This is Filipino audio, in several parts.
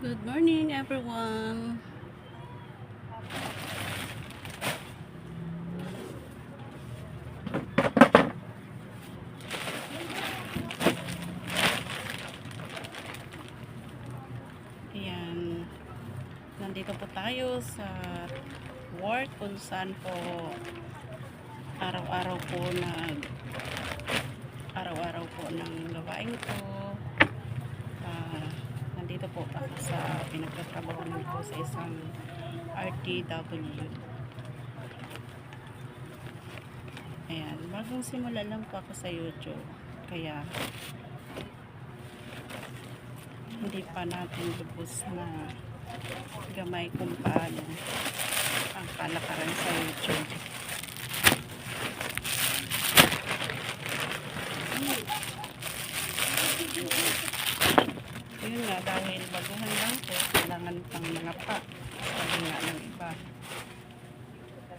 Good morning, everyone. Ayan, nandito po tayo sa work kung saan po araw-araw po ng gawain ko. Nandito po ako sa pinagtatrabaho ko sa isang RTW. Ayan, bagong simula lang po ako sa YouTube. Kaya hindi pa natin lubos na gamay kung paano ang kalakaran sa YouTube. Yun nga, dahil baguhan lang po, kailangan pang mga pa. Sabi nga ng iba.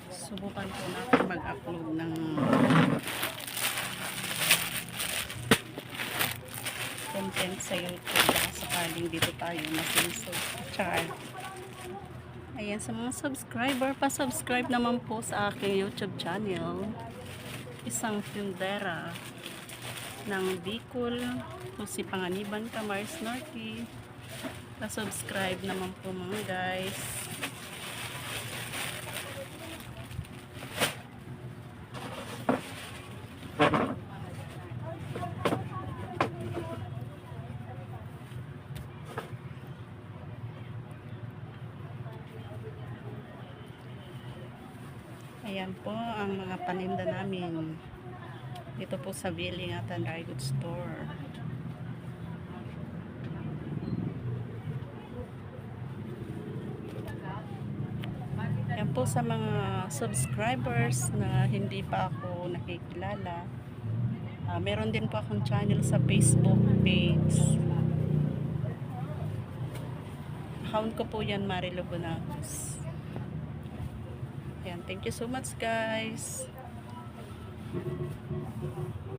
Subukan po natin mag-upload ng content sa YouTube baka sakaling dito tayo masensor. Ayan, sa mga subscriber, pa-subscribe naman po sa aking YouTube channel. Isang tindera ng Bicol, si Panganiban Kamars Norte. Pa-subscribe naman po mga guys. Ayan po ang mga paninda namin dito po sa Bilingatan Dry Goods Store. Ayan po sa mga subscribers na hindi pa ako nakikilala. Meron din po akong channel sa Facebook page. Account ko po yan, Marilo Bonacos. Ayan, thank you so much guys.